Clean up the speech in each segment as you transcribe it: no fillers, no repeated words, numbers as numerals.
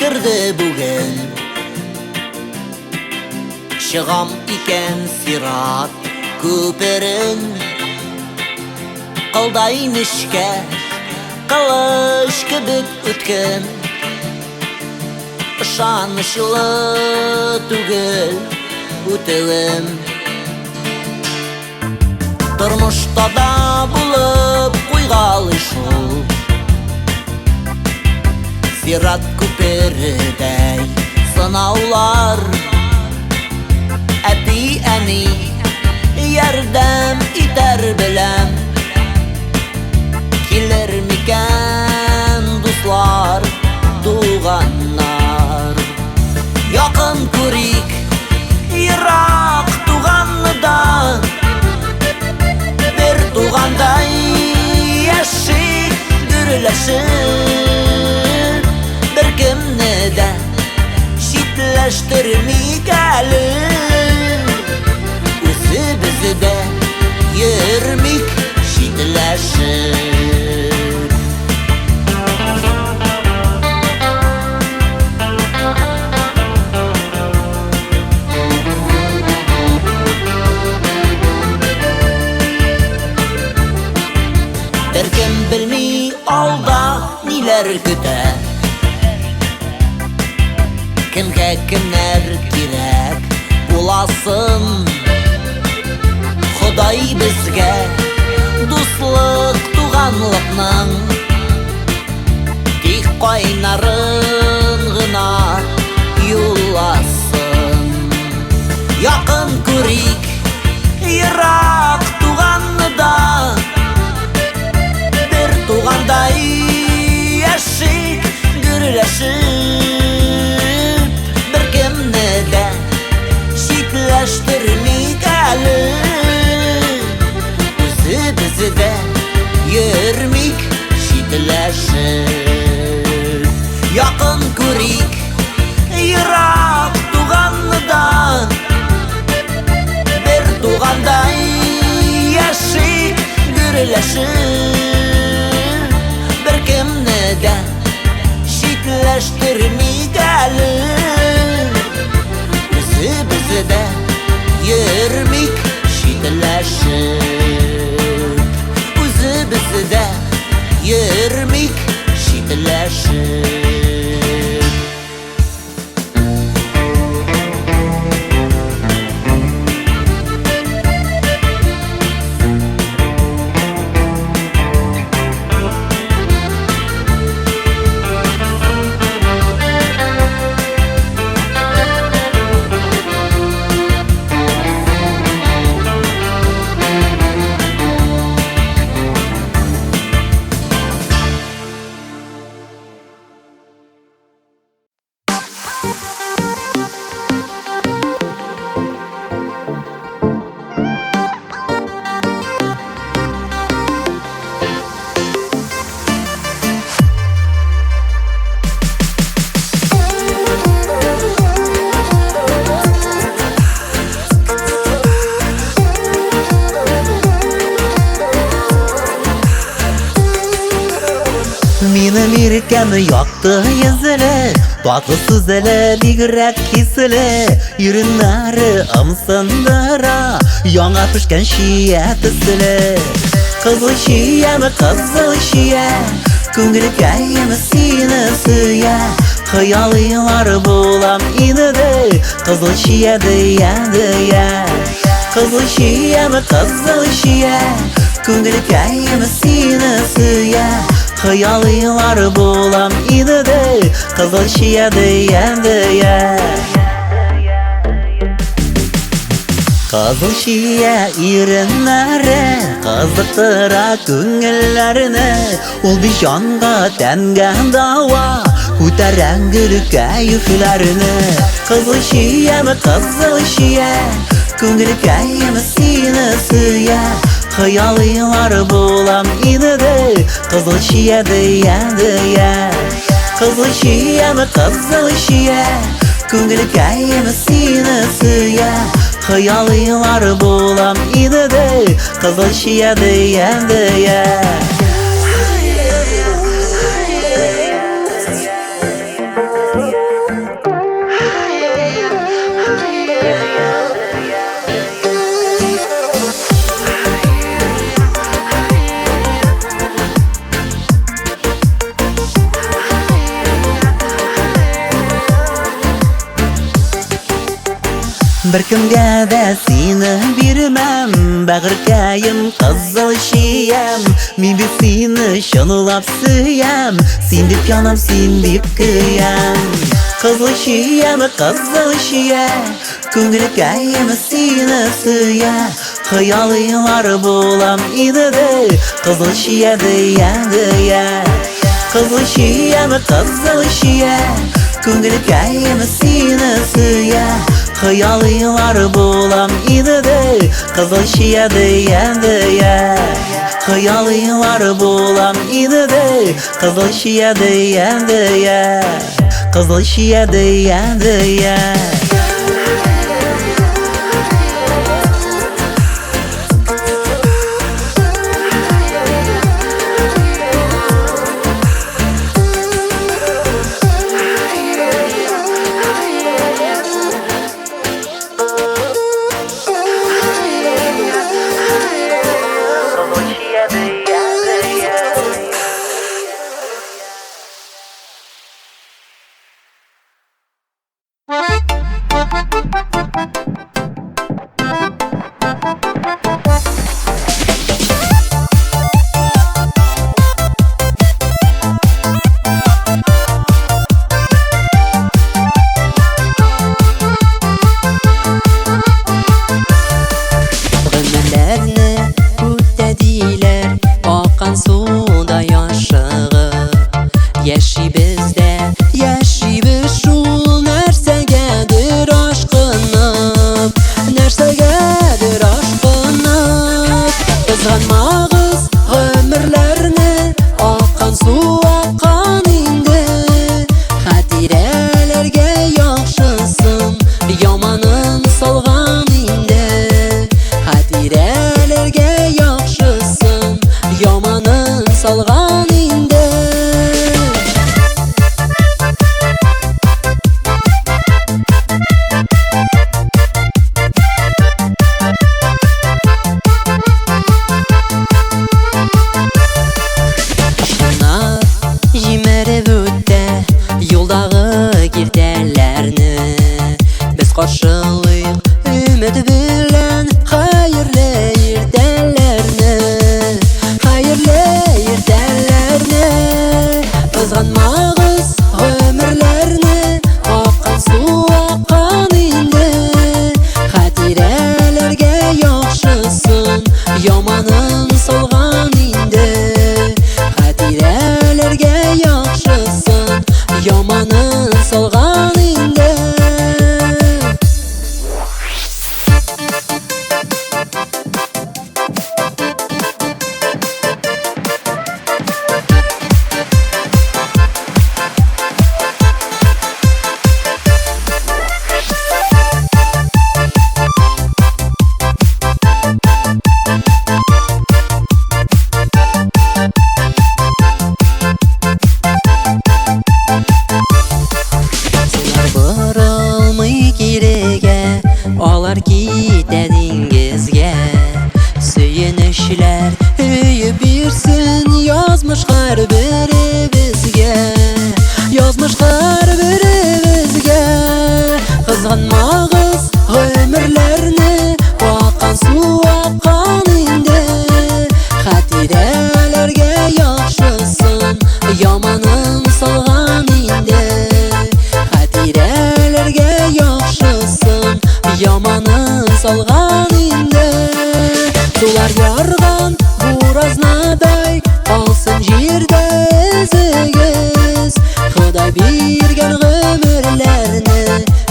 girdi bugün. Şıgam iken sirat köperin, Kıldayn işke kılıç kibik ötken. Işanışlı tügel ötevim. Turmuşta da bulup koygalı şul, Sirat köperidey sınavlar. Äti äni yerdem iter bilem, Kilermiken dostlar, tuğanlar. Yakın kurik, Irak tuğanlıda, Bir tuğanday yaşayıp gürleşip, Bir kimni de şitleştirmik eli, Özü bizi de yürmik şitleşip. Berkim bilmi alda niler küter, Kimge kimler kirek bulasın. Huday bizge dostluk tuğanlıkның Tik kaynарын gına yollasın. Yakın kurik, Irak tuğanlıda, Bir tuğanday yaşayıp gürleşip, Bir kimni de şitleştirmik eli, Özü bizi de yürmik şitleşip. Yakın kurik, Irak tuğanlıda, Bir tuğanday yaşayıp gürleşip, Bir kimni de şitleştirmik eli, Özü bizi de yürmik şitleşip. Özü bizi de yürmik şitleşip. Mirken yaktı yüzüle, tatlısız ele bigirek hisile, Yürünleri ımsındıra, Yana pişken şiye tüsüle. Kızıl şiye mi kızıl şiye, Küngülü kayemi sine süye, Hayaliler bulam inide, Kızıl şiye diye diye. Kızıl şiye mi kızıl şiye, Küngülü kayemi sine süye, Hayaliler bulam inide, Kızıl şiye diye diye. Kızıl şiye irinlere, Kızıktıra küngüllerine, Ol bir canga tengen dava, Küteren gülük keyiflerine. Kızıl şiye mi kızıl şiye, Küngülü kayemi sine süye, Hayaliler bulam inide, Kızıl şiye diye diye. Kızıl şiye mi kızıl şiye, Küngülü kayemi sine süye, Hayaliler bulam inide, Kızıl şiye diye diye. Bir kimge de seni birmem, bag'rikayim qizil shiyam. Men deb seni shonlab suyam, sen deb yonam, sen deb kuyam. Qizil shiyam, qizil shiya, ko'ngilkayim seni suya. Xayollar bo'lam edi, qizil shiya deya. Qizil shiyam, qizil shiya, ko'ngilkayim seni suya. Xayollar bo'lam edi, qizil shiya deya. Xayollar bo'lam edi, qizil shiya deya. Qizil shiya deya.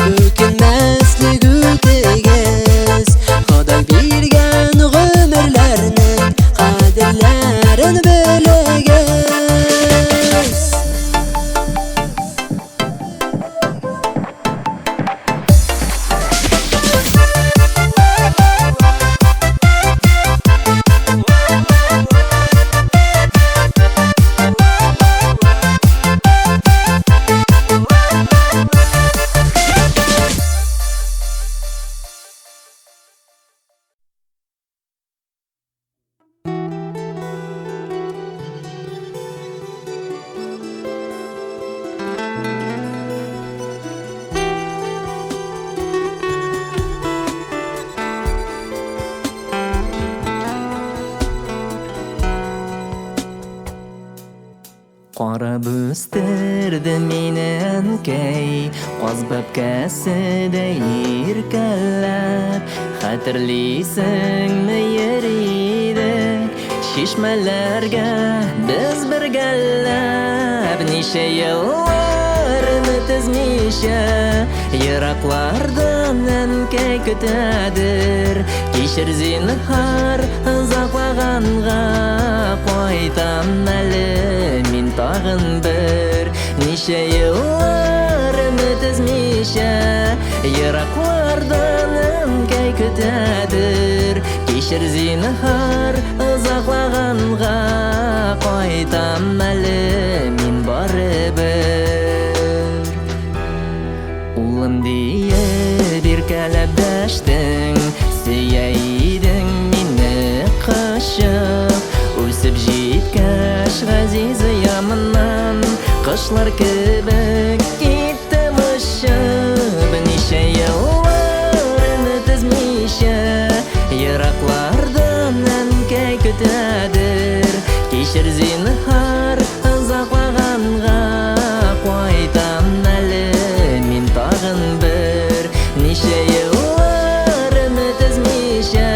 Ökünməslik ötəgəz Qora bo'stirdi meni ankay, qoz babkasiday yirkallab. Xatirliysingmi yer edik, shishmalarga biz birgalab. Necha yillarni tizmisha, yiroqlardan ankay kutadir. Kechir zinhar uzoqlag'anga, qo'ytam mali men tag'in bir. Necha yillarni tizmisha, yiroqlardan ankay kutadir. Kechir zinhar uzoqlag'anga, qo'ytam mali men baribir. Ulim diye birkalab dashding, suyayding meni qashib. O'sib jetkash g'azizi yamandan, qishlar kibik ketdim ushib. Necha yillarni tizmisha, yiroqlardan ankay kutadir. Kechir zinhar uzoqlag'anga, qo'ytam mali men tag'in bir. Necha yillarni tizmisha,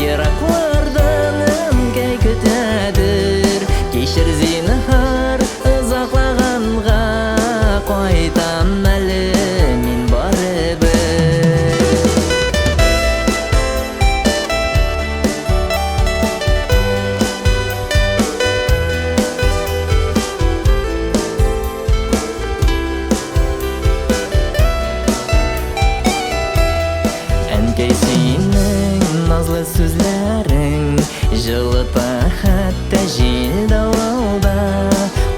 yiroqlardan ankay kutadir. Kechir zinhar uzoqlag'anga, qo'ytam mali men baribir. Ankay sening nazlı so'zlaring, жылыта hatta jil davulda.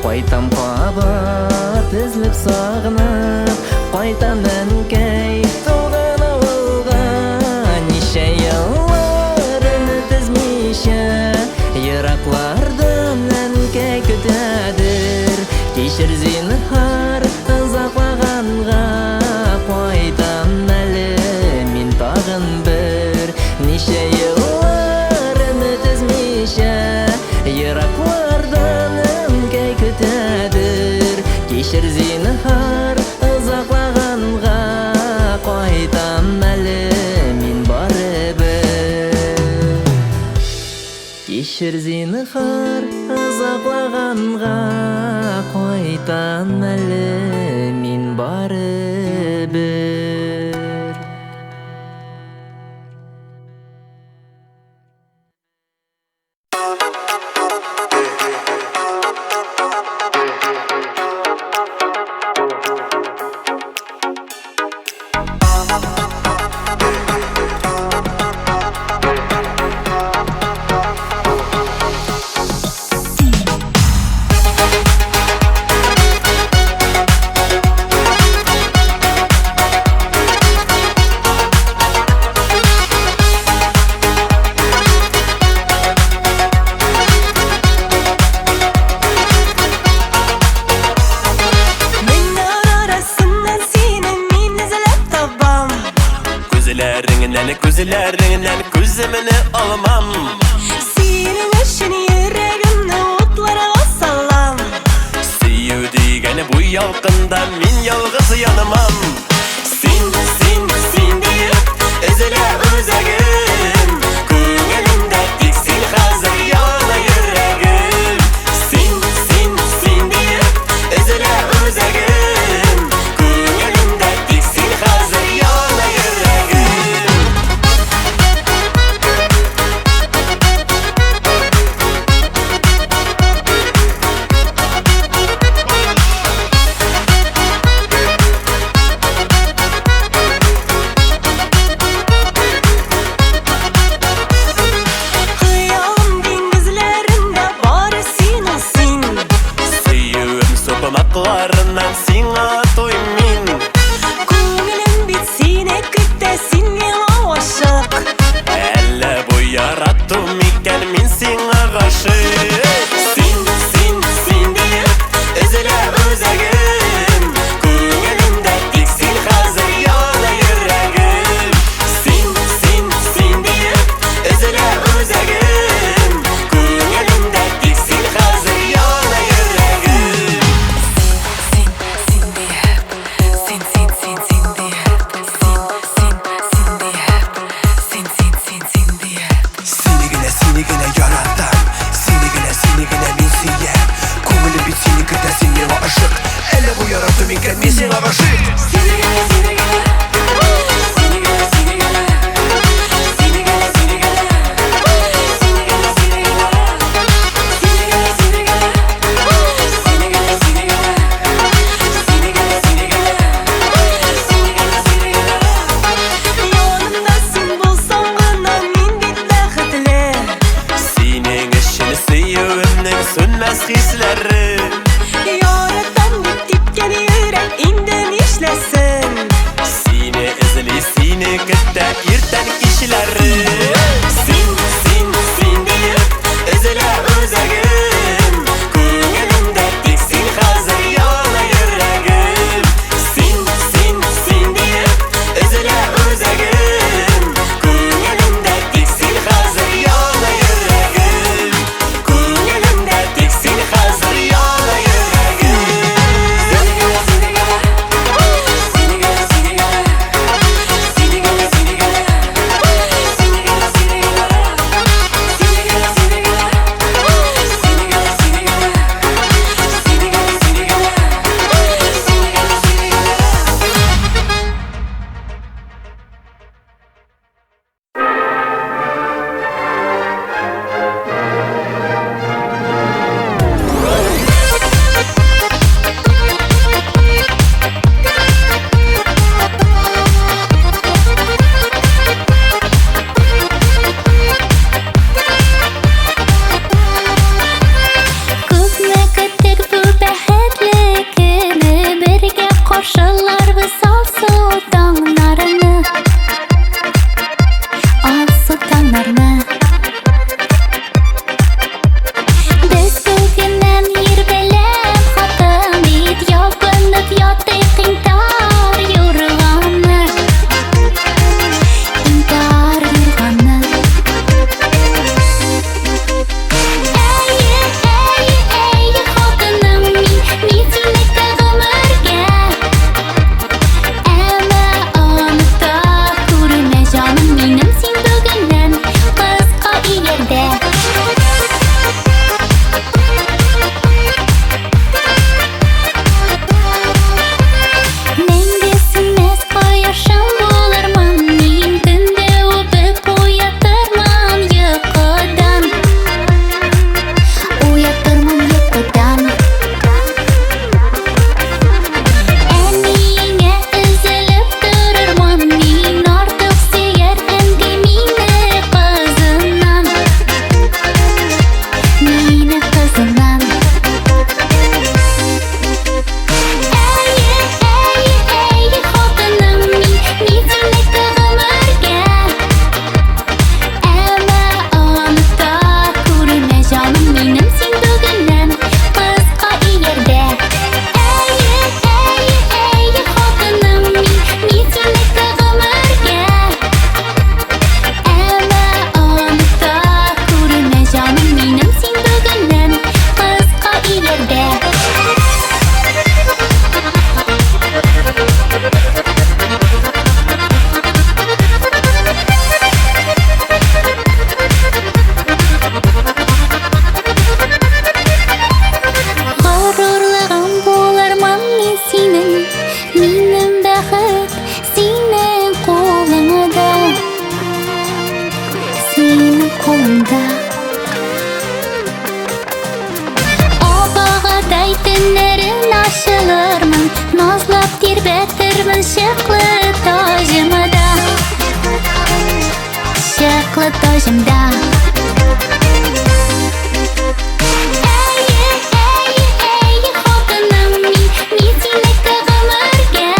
Qo'ytam qabat izlib sog'inib, qo'ytam ankay tug'an ovulga. Necha yillarni tizmisha, yiroqlardan ankay kutadir. Kechir zinhar uzoqlag'anga, qo'ytam mali men tag'in bir. Necha yillarni tizmisha, yiroqlardan ankay kutadir. Kechir zinhar uzoqlag'anga, qo'ytam mali men baribir. Kechir zinhar uzoqlag'anga, qo'ytam mali men baribir. Gözlerinden gözümünü alamam. Senin için yüreğimde otlara sallam. Seyu degeni bu yalqında men yalğız yanamam. Sen deyip üzüle özegim, ko'nglimda tek sen hazır yana yüreğim. Sen deyip üzüle özegim, ko'nglimda tek sen hazır yana yüreğim. микән мин сиңа гашыйк. Yanımda sen bulsan gana min bit bäxetle. Синең өчен сөюемнең сөнмәс хисләре. Yaratan bit tipken yürek indi nişlesin. Сине эзли, сине көтә иртән кичләре. Син диеп эзлә үзәгем. Күңелемдә тик син хәзер яна йөрәгем. Син диеп эзлә үзәгем. Күңелемдә тик син хәзер яна йөрәгем. Күңелемдә тик син хәзер яна йөрәгем. Күпме көттек бу бәхетле көне, бергә каршыларбыз алсу таңнарны, алсу таңнарны. Без бүгеннән ир белән хатын бит ябынып ятыйк интар юрганны, интар юрганны. Әйе, хатыным мин сине гомергә. Әмма оныта күрмә җаным минем син бүгеннән кыска иярдә. Мәңге сүнмәс кояшым булырмын мин, төндә үбеп уятырмын йокыдан, уятырмын йокыдан. Әниеңә өзелеп торырмын мин, артык сөяр әнди мине кызыннан, мине кызыннан. Әйе, хатыным мин сине гомергә. Әмма оныта күрмә җаным минем син бүгеннән кыска иярдә. Әйе, хатыным мин сине гомергә. Әмма оныта күрмә җаным минем син бүгеннән кыска иярдә. Горурлыгым булырмын мин синең, минем бәхет синең кулыңда, синең кулыңда. Абагадай төннәрен ачылырмын, назлап тирбәтермен чыклы тажымда, чыклы тажымда. Әйе, хатыным мин сине гомергә.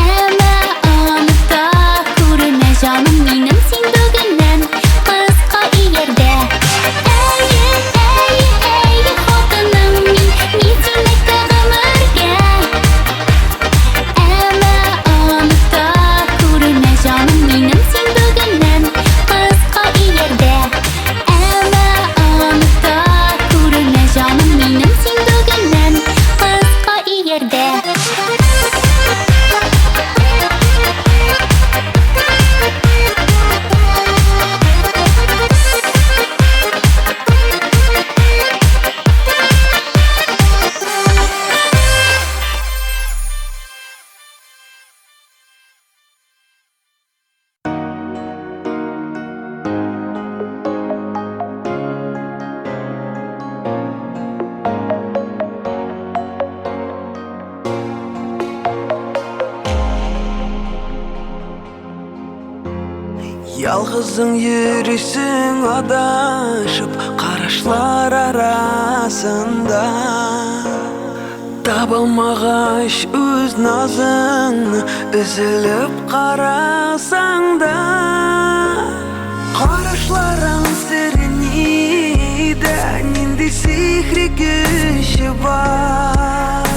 Әмма оныта күрмә җаным минем син бүгеннән кыска иярдә. Әйе, хатыным мин сине гомергә. Әмма оныта күрмә җаным минем син бүгеннән кыска иярдә. Әмма оныта күрмә җаным минем син бүгеннән кыска иярдә. Yalgızın yürüsün adaşıp Karışlar arasında Tabalmağaş öz nazın Üzülüp karasan da Karışların seriniden Indi sihri gücü var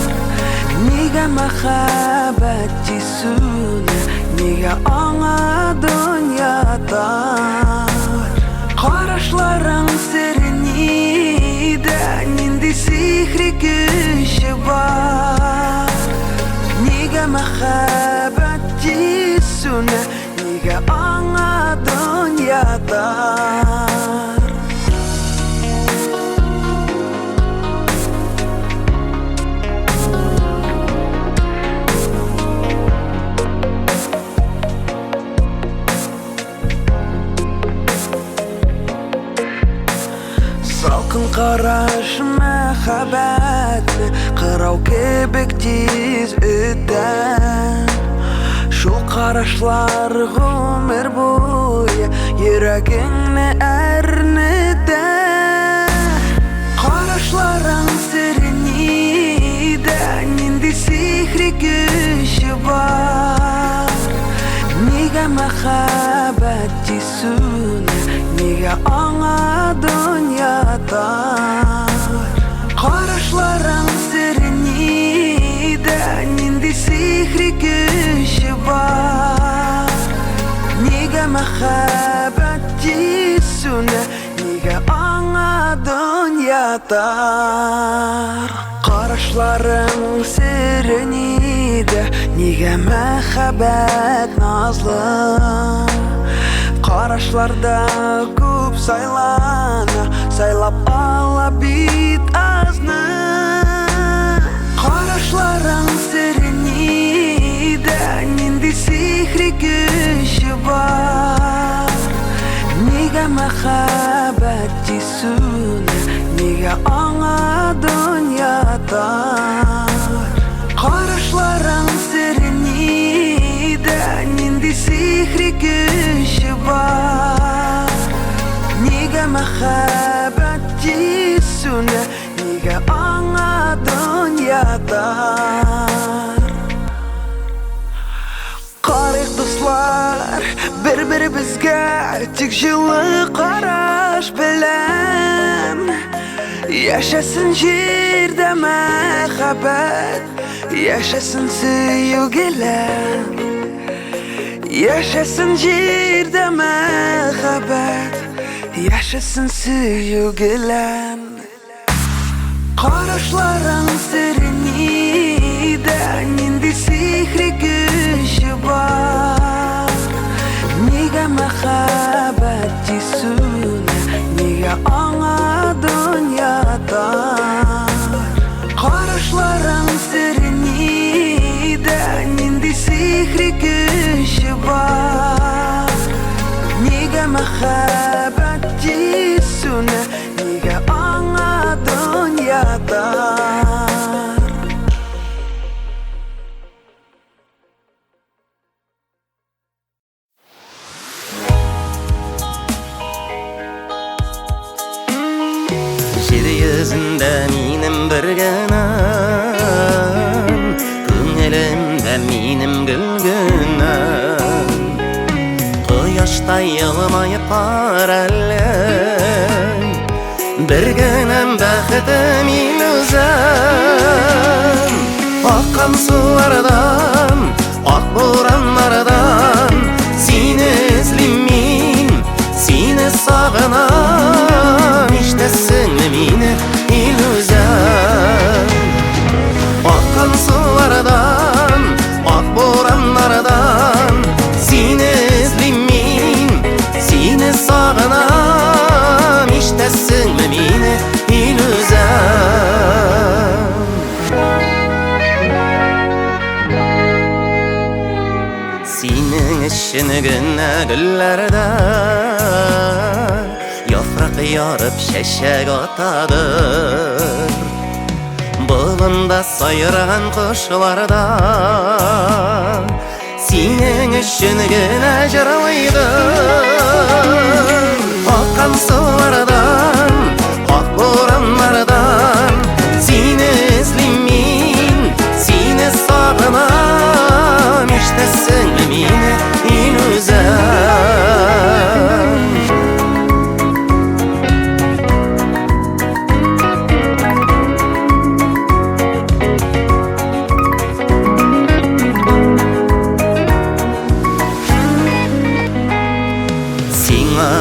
Niga mehabbet cisune Niga ana dünyada Karışların seriniden Indi sihri gücü var Niga mehabbet cisune Niga ana dünyada Salkın qaraş mehabbetni Qırau kebek tez öten Şu qaraşlar ömür boyu Yüreğini ernide Qaraşların seriniden Indi sihri gücü var Niga mehabbet cisune Niga ana dünyada Karışların seriniden Indi sihri gücü var Niga mehabbet cisune Niga ana dünyada Karışların serinide Niga mehabbet nazlı Karışlarda көп сайлана Сайлап ала бит азны Карашларың сиренiden Indi sihri gücü var Niga mehabbet cisune Niga ana dünyada Karışlarың sirенiden Indi sihri gücü var Niga mehabbet cisune Niga ana dünyada Qarıq dostlar Bir-birimizga Tik жылы qarash bilan Yaşasın жерде mehabbet Yaşasın sevgiler Yaşasın жерде mehabbet Yaşasın sevgiler Karışların seriniden Indi sihri gücü var Niga mehabbet cisune Niga ana dünyada Karışların seriniden Indi sihri gücü var Niga mehabbet cisune Niga ana dünyada Жер yüzünde minim bir günüm Көңілімде minim gülgünüm Құяштай yılmayıp paralel Bir günüm бәхетім ilüzüm Akkan sulardan, ak boranlardan Seni izlim min, seni sağınam İştesin meni ilüzüm Akkan sulardan, ak boranlardan Seni izlim min, seni sağınam İştesin meni ilüzüm Senin için güne güllerde Yaprak yarıp şeşek atadır Bağında sayıran kuşlarda Senin üçün gene jırlaydım. Akkan sulardan, ak boranlardan seni izlimin, seni sağınam. İşte singlimine ilüzem.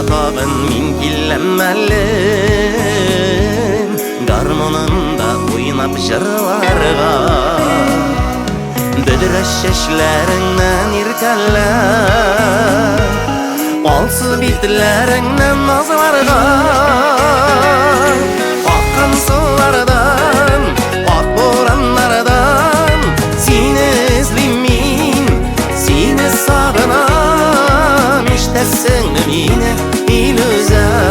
Tağın min gillemmelim, garmonunda oynap jırlarga. Büdüreş şeşlerinden irkeller, alsı bitlerinden nazlarga. Akkan sulardan, ak boranlardan seni izlimin, seni sağınam. İşte singlimine ilüzem.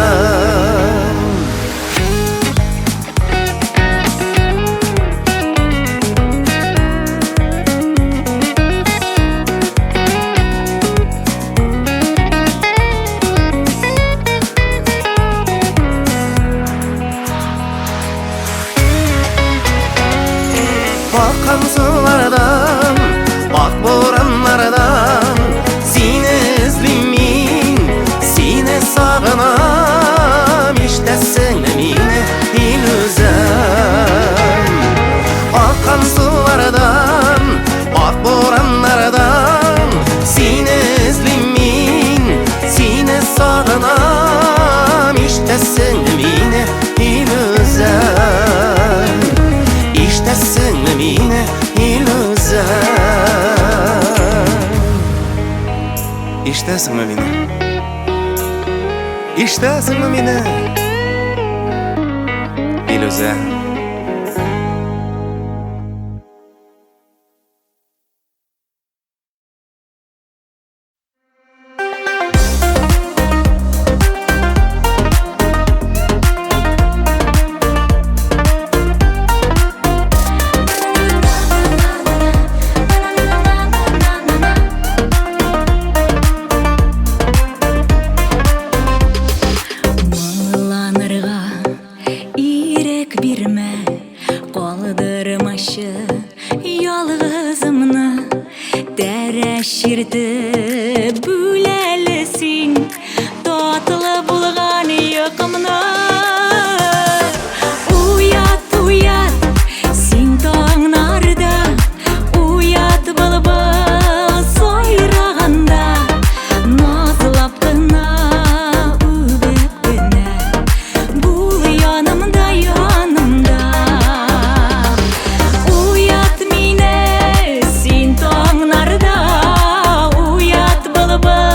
Akkan sulardan, ak boranlardan seni izlimin, seni sağınam. İşte singlimine ilüzem. Akkan sulardan, ak boranlardan seni izlimin, seni sağınam. İşte singlimine ilüzem. İşte singlimine ilüzem. İşte singlimine, işte singlimine ilüzem. Uyat mine, sin tongnarda, uyat bulbul.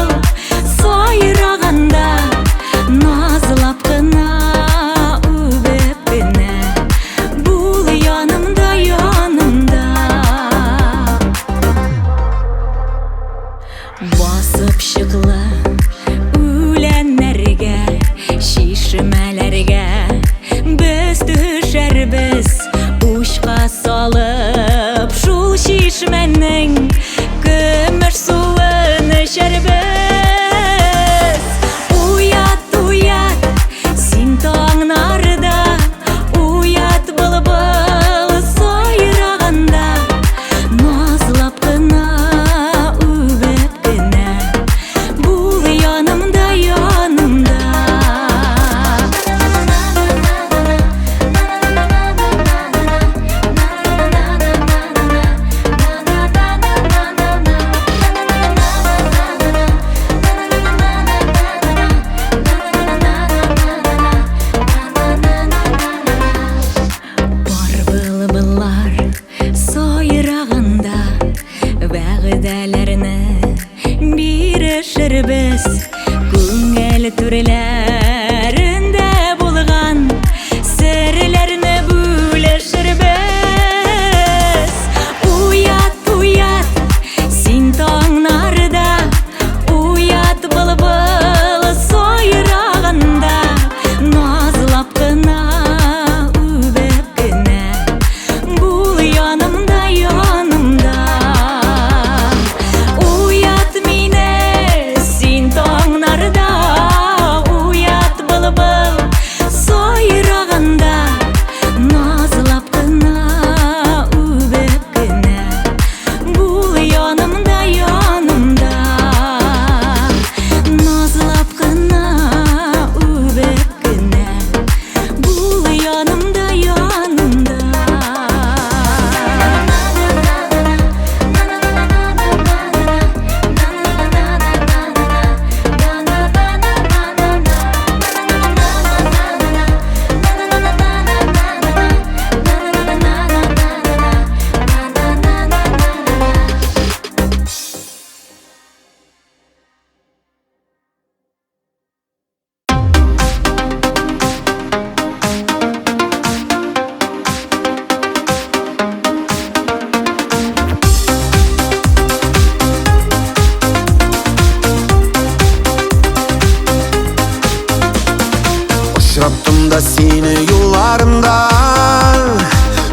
Шақырғанда сені юларымда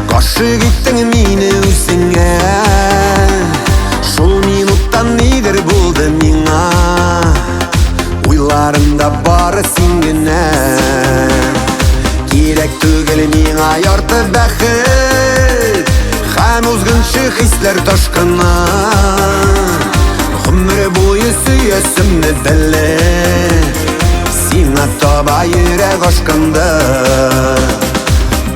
Қошы кеттің мені өзіңе Шул минуттан нидер болды миңа Ойларымда бары сен генә Керек түгел миңа ярты бәхет Һәм узгынчы хисләр ташкыны Гомер буе сөясемне беле Сиңа таба йөрәк ашканда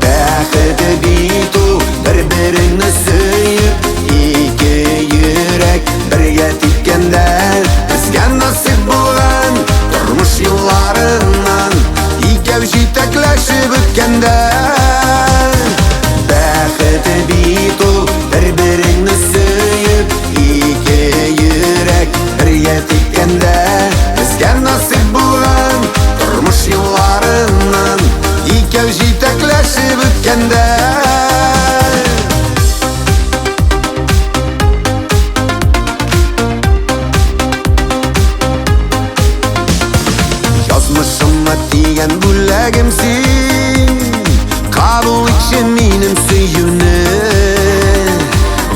Бәхете бит ул бер-береңне сөеп Ике йөрәк бергә типкәндә Безгә насыйп булган тормыш юлларыннан Икәү җитәкләшеп үткәндә Бәхете бит ул бер-береңне сөеп Ике йөрәк бергә типкәндә Безгә насыйп булган тормыш юлларыннан Икәү җитәкләшеп үткәндә Язмышыма тигән бүләгем син Кабул итче минем сөюне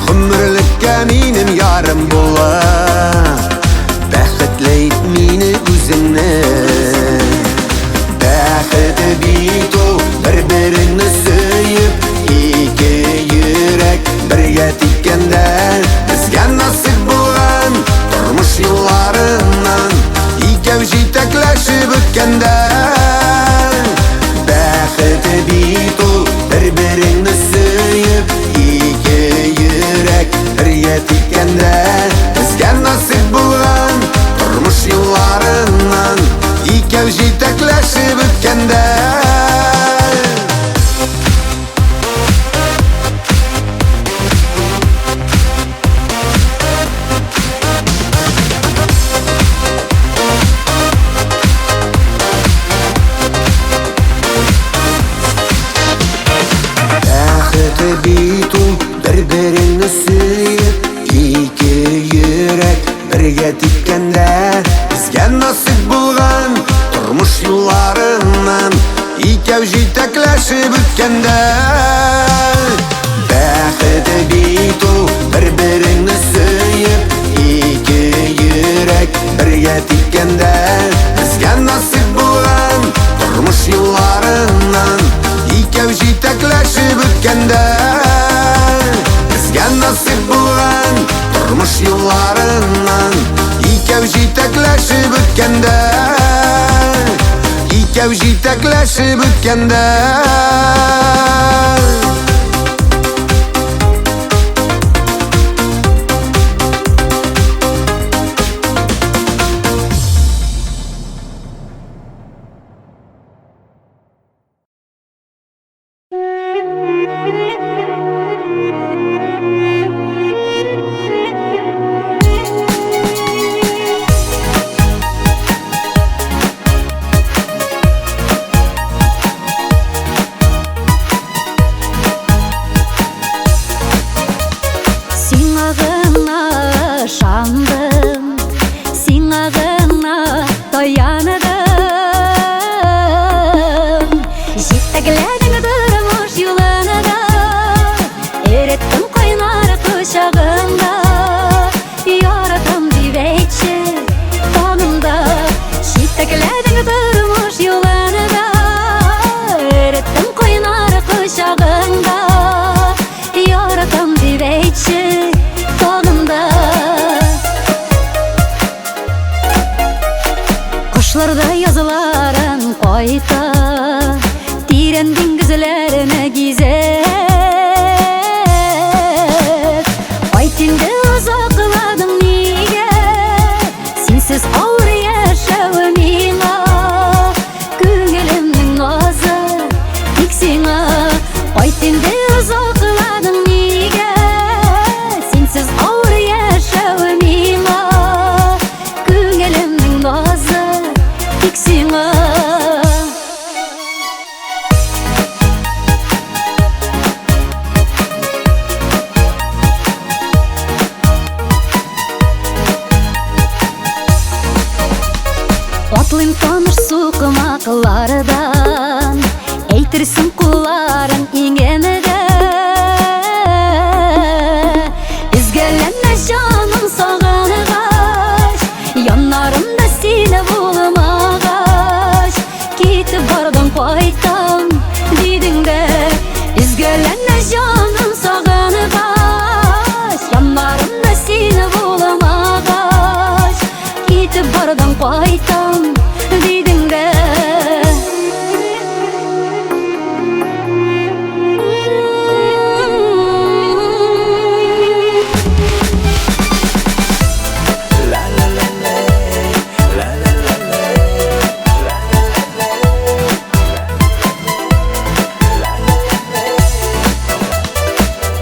Гомерлеккә минем ярым була Бәхетле ит мине үзеңне Бәхете бит ул бер-береңне сөеп Ике йөрәк бергә типкәндә Безгә насыйп булган тормыш юлларыннан Икәү җитәкләшеп үткәндә Бәхете бит ул бер-береңне сөеп Ике йөрәк бергә типкәндә Безгә насыйп булган тормыш юлларыннан Икәү җитәкләшеп үткәндә Бәхете бит ул бер-береңне сөеп Ике йөрәк бергә типкәндә Безгә насыйп булган тормыш юлларыннан Икәү җитәкләшеп үткәндә Бәхете бит ул бер-береңне сөеп Ике йөрәк бергә типкәндә Безгә насыйп булган тормыш юлларыннан Икәү җитәкләшеп үткәндә Безгә насыйп булган тормыш юлларыннан Икәү җитәкләшеп үткәндә Икәү җитәкләшеп үткәндә Кошларда языларын кайта Тирән диңгезләренә гизеп Кайт инде озакладың нигә Синсез авыр яшәү миңа Күңелемнең назы тик сиңа Кайт инде озакладың нигә Синсез авыр яшәү миңа Күңелемнең назы тик сиңа Атлыйм таныш сукмаклардан Getirsin kulların ingemede İzgelenme canım sağanıgaş Yanlarımda seni bulmagaş Gitip bardan qaytam dedin de İzgelenme canım sağanıgaş Yanlarımda seni bulmagaş Gitip bardan qaytam dedin de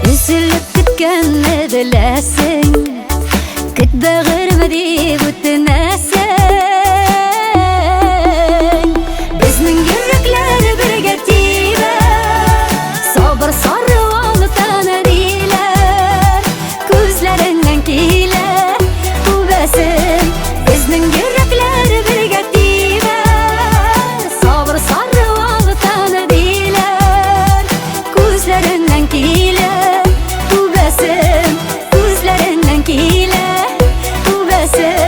Üzülüp gitkenni bilesin Git bağırma deyip ötünesin Bizning yürekler birge tibe Sabır sarı ol tanıdiler Gözlerinden kile bu besin Bizning yürekler birge tibe Sabır sarı ol tanıdiler Gözlerinden kile bu besin Gözlerinden kile bu besin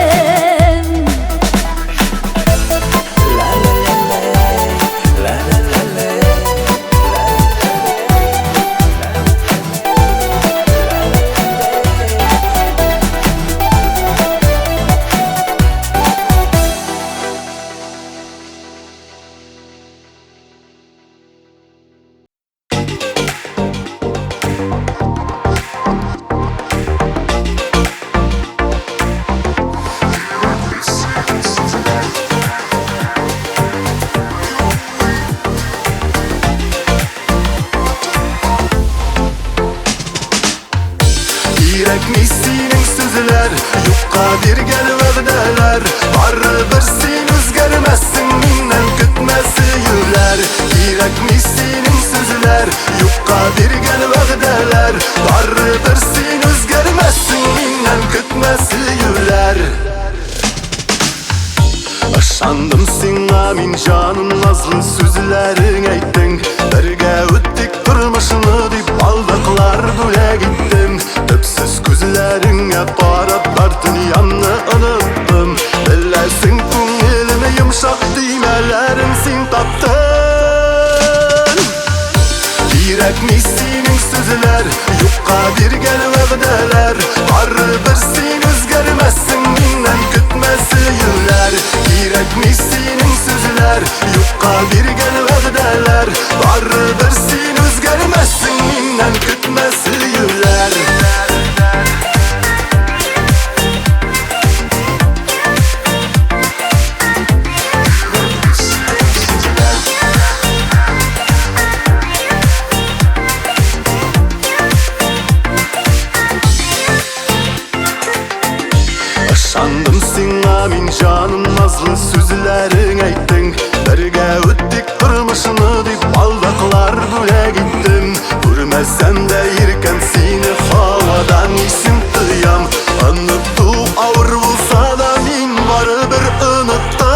Yürekmiş senin sözler Yokka bir gel vəgdələr Barıbır sen özgərməzsin Mindən kütməsi yülər Yürekmiş senin sözler Yokka bir gel vəgdələr Barıbır sen özgərməzsin Mindən kütməsi yülər Aşandım sana min canım nazlı sözlerin aytdın Birge öttik turmuşunu deyip aldıqlar böle gittim Öpsüz gözlerine qarab dartın yanını unuttum Bilesin ko'nglimi yumşak düymelerin sen taptın Yürekmiş senin sözler Yokka bir gel vəgdələr Barıbır sen özgərməzsin Mindən kütməsi yülər Yürekmiş senin sözler Yokka bir gel vəgdələr Barıbır sen özgərməzsin Mindən kütməsi yülər Aşandım sana min canım nazlı sözlerin aytdın Birge öttik turmuşunu deyip aldıqlar böle gittim Görmesem de yirken seni havadan isim duyam Unuttuğum ağır bulsa da min barıbır unuttum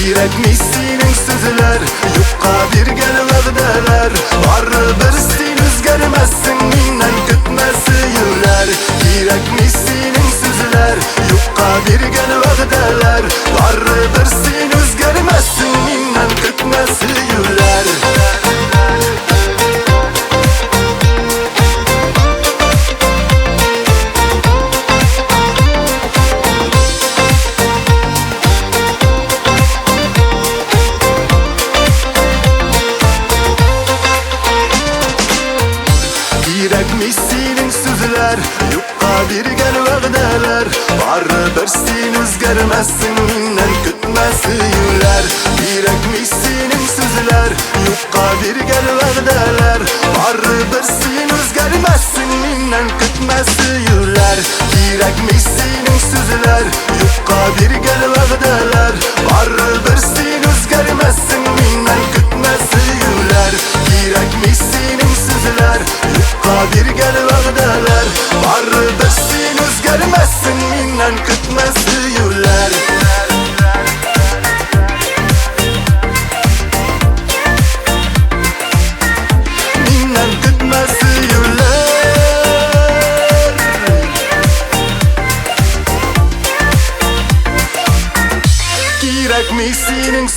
Yürekmiş senin sözler Yokka bir gel vəgdələr Barıbır sen özgərməzsin Mindən kütməsi yülər Yürekmiş senin sözler Yokka bir gel vəgdələr Barıbır sen özgərməzsin Mindən kütməsi yülər Yürekmiş senin sözler Yokka bir gel vəgdələr Barıbır sen özgərməzsin Mindən kütməsi yülər Yürekmiş senin sözler Yokka bir gel vəgdələr Barıbır sen özgərməzsin Mindən kütməsi yülər Yürekmiş senin sözler Yokka bir gel vəgdələr Barıbır sen özgərməzsin Mindən kütməsi yülər Yürekmiş senin sözler Yokka bir gel vəgdələr Barıbır sen özgərməzsin Mindən kütməsi yülər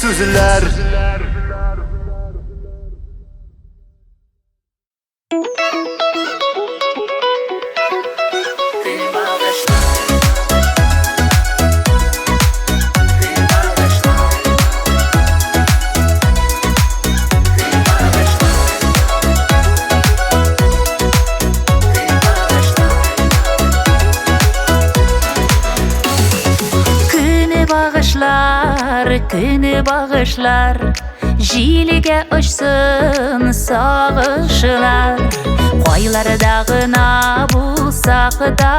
сүзләр. Күні бағышлар, жиліге ұшсын сағышылар. Қойлардағына бұлсақ да,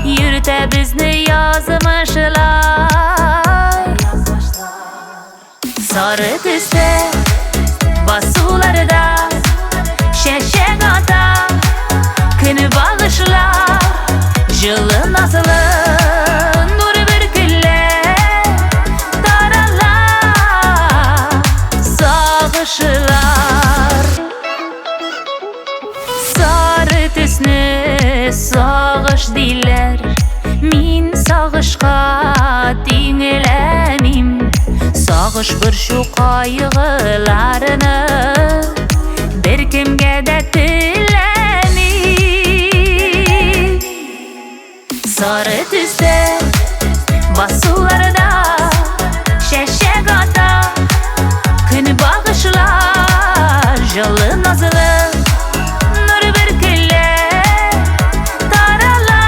үрті бізні язымышылар. Сары түсті басуларда, шәшек ата, күні бағышлар, жылы назылы Сары түсні сағыш дейлер, мен сағышқа теңелемем. Сағыш бүршу қайғыларыны бір кімге де тілемем. Сары түсті басуларда, шәшек ата, күні бағышылар, жылы назылы нұр бүркілі тарала.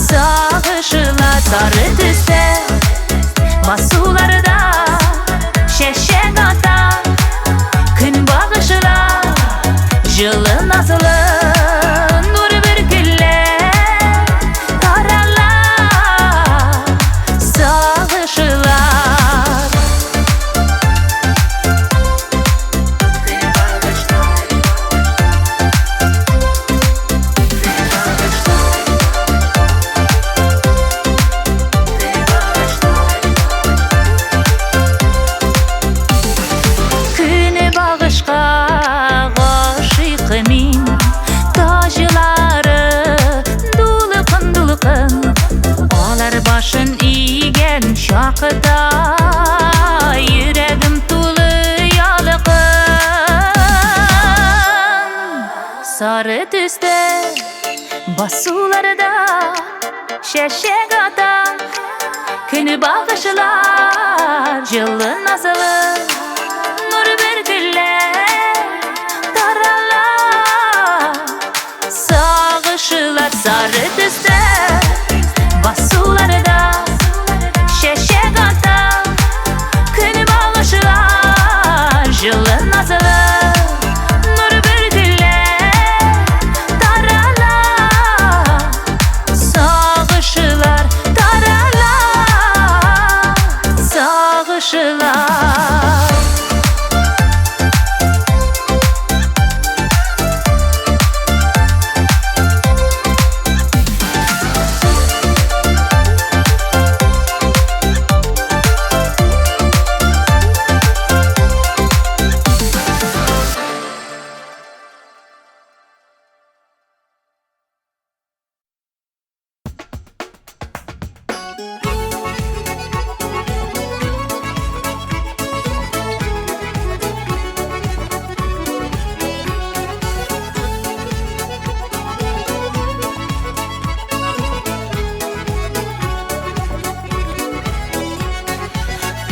Сағышылар сары түсті басуларда, шәшек ата, күн бағышылар, жылы назылы нұр бүркілі тарала. Сағышылар шақыда, yüreğim tulu yalıqın. Sarı түсті басуларда, шәшек ата, күні бағышылар, жылы назылы нұр бүркілі тарала. Сағышылар сары түсті басуларда, шәшек ата, күні бағышылар, жылы назылы нұр бүркілі тарала. Сағышылар тарала. Сағышылар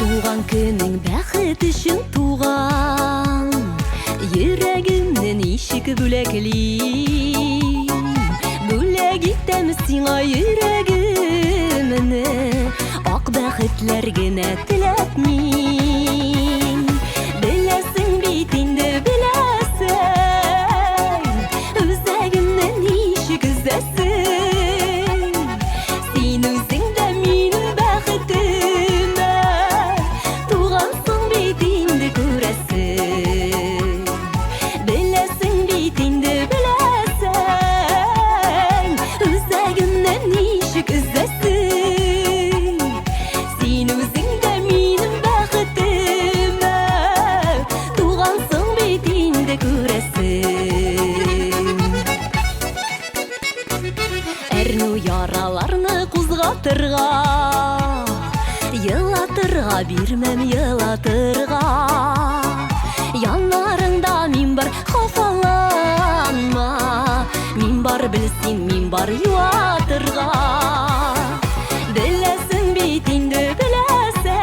туған күнің бәхет үшін туған, жүрегімнен ишік бүләклейм. Бүләк итәм сиңа йөрәгемне, ак бәхетләр генә теләп мин. Беләсең бит инде беләсең, үзәгемнән ишек үзәсең. Син үзең дә минем бәхетемә, тугансың бит инде күрәсең. Беләсең бит инде беләсең, үзәгемнән ишек үзәсең. Син үзең дә минем бәхетемә, тугансың бит инде күрәсең. Әрнү яраларны кузгатырга, елатыр бирмәм йылатырга. Янларыңда мин бар, хафаланма. Мин бар белсин, мин бар юатырга. Беләсең бит инде беләсең,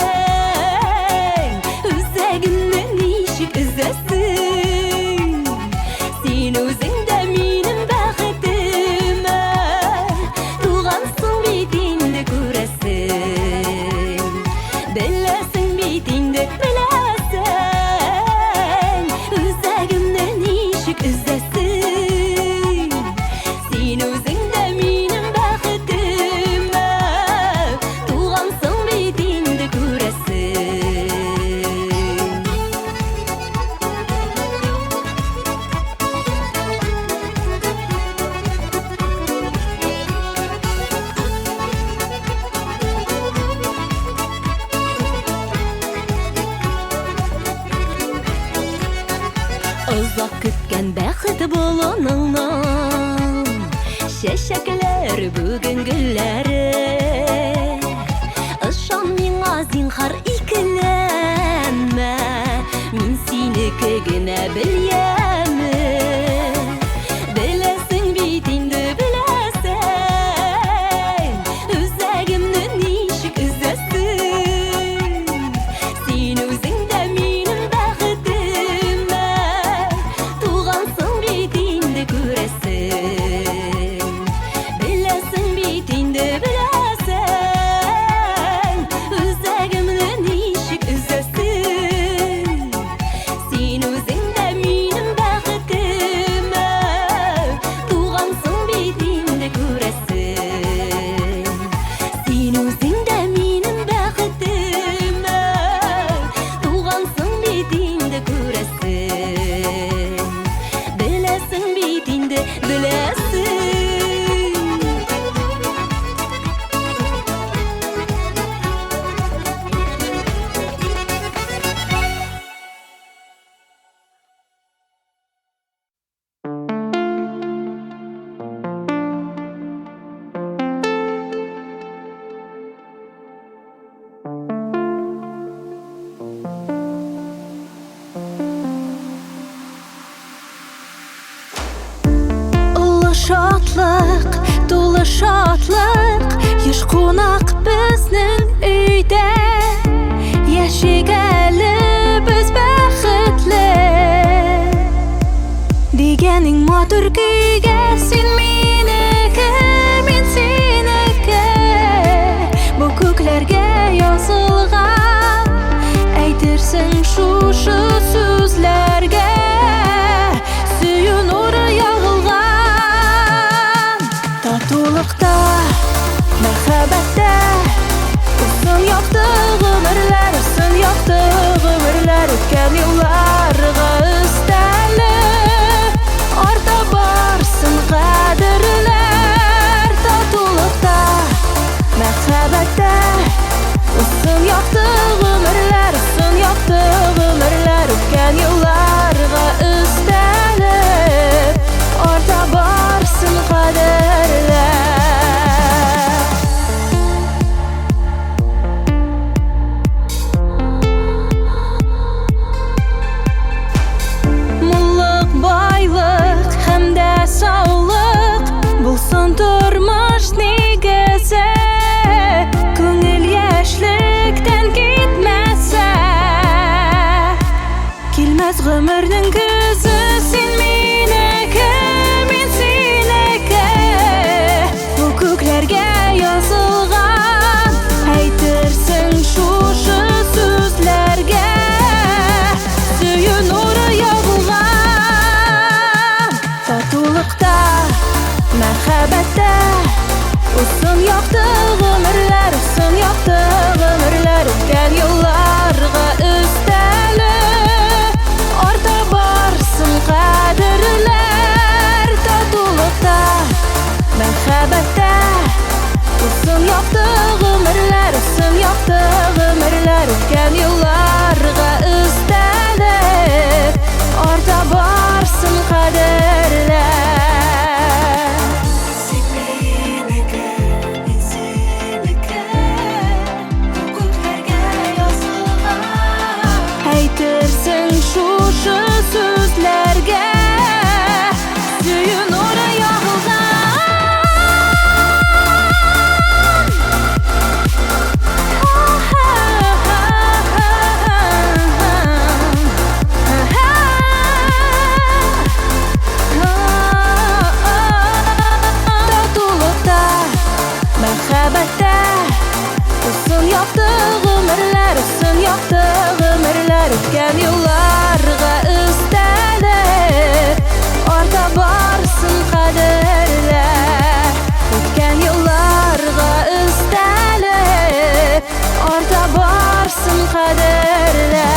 үзәгемне ничек өзәсең. Син үзең дә минем бәхетемә, тугансың бит инде күрәсең. Беләсең бит инде беләсең, үзәгемне ничек өзәсең. Син үзең дә минем бәхетемә, тугансың бит инде күрәсең. Озак көткән бәхет боланыңнан, чәчәкләр бүген гөлләре. Ышан миңа зинһар икеләнмә, мин синеке генә беләме. Беләсең бит инде беләсең, үзәгемне ничек өзәсең. Син үзең дә минем бәхетемә, тугансың бит инде күрәсең. Беләсең бит инде беләсең, үзәгемне ничек өзәсең. Син үзең дә минем бәхетемә, тугансың бит инде күрәсең. Син үзең дә минем бәхетемә, тугансың бит инде күрәсең. Беләсең бит инде беләсең. Улы шатлык, тулы шатлык, еш кунак безнең өйдә. Яшәгәле без бәхетле, дигәнең матур көйгә. Син минеке, мин синеке, бу күкләргә язылган. Әйтерсең шушы сүзләргә сөю нуры ягылган. Татулыкта, мәхәббәттә, усын якты гомерләр, усын якты гомерләр. Үткән елларга өстәле, арта барсын кадерләр. Татулыкта, мәхәббәттә, усын якты гомерләр, усын якты гомерләр. Үткән елларга өстәле, арта барсын кадерләр. Муллык, байлык һәм дә саулык булсын тормыш нигезе. Күңел яшьлектән китмәсә, килмәс гомернең көзе. Син минеке, мин синеке, бу күкләргә язылган. Әйтерсең шушы сүзләргә сөю нуры ягылган. Татулыкта, мәхәббәттә, усын якты гомерләр, усын якты гомерләр. Үткән елларга өстәле, арта барсын кадерләр. Татулыкта, мәхәббәттә, усын якты гомерләр, усын якты гомерләр. Үткән елларга өстәле, арта барсын кадерләр. Син минеке, мин синеке, бу күкләргә язылган. kaderle.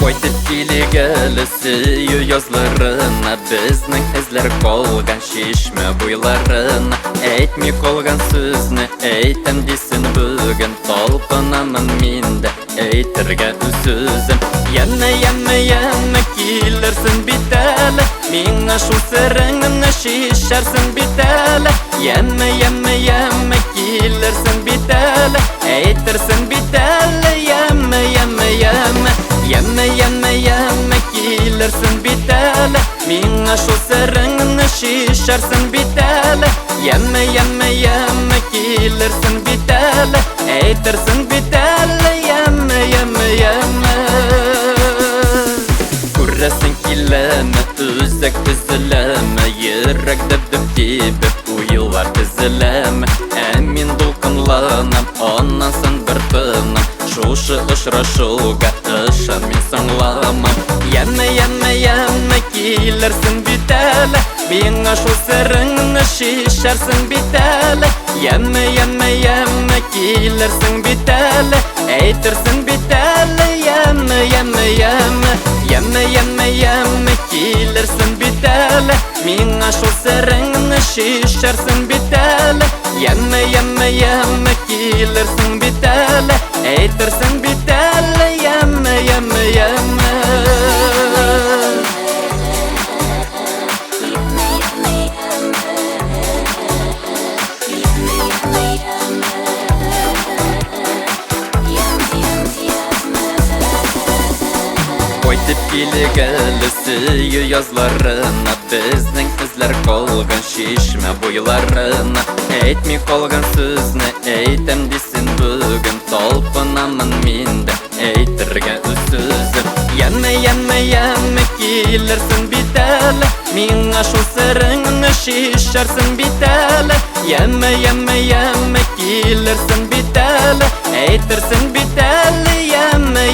Koytib kelgeli süyü yozlarına Bizning izler qolgan shishma bo'ylarına Aytmay qolgan so'zni aytam desin bugun Tolpinaman menda aytirga so'zim Yana kelarsin bitali Menga shu siringni shisharsin bitali Yana kelarsin bitali Aytirsin bitali Yana kelarsin bitali Menga shu siringni shisharsin bitali Yana kelarsin bitali Aytirsin bitali Yana Ko'rasin kelami uzak tizilami Yurak dib tebib uyular tizilami Amin dolqinlanam onansan bir tinim Şuşu uchrashuvga ishamin sanglamam Yana kelarsin bitali Menga shu siringni shisharsin bitali Yana kelarsin bitali Aytirsin bitali Yana kelarsin bitali Menga shu siringni shisharsin bitali Yana kelarsin bitali Aytirsin bitali Yana Koytib kelgeli süyü yozlarına Bizning izler qolgan shishma bo'ylarına Aytmay qolgan so'zni aytam desin bugun Tolpinaman menda aytirga so'zim Yana kelarsin bitali Menga shu siringni shisharsin bitali Yana kelarsin bitali Aytirsin bitali Yana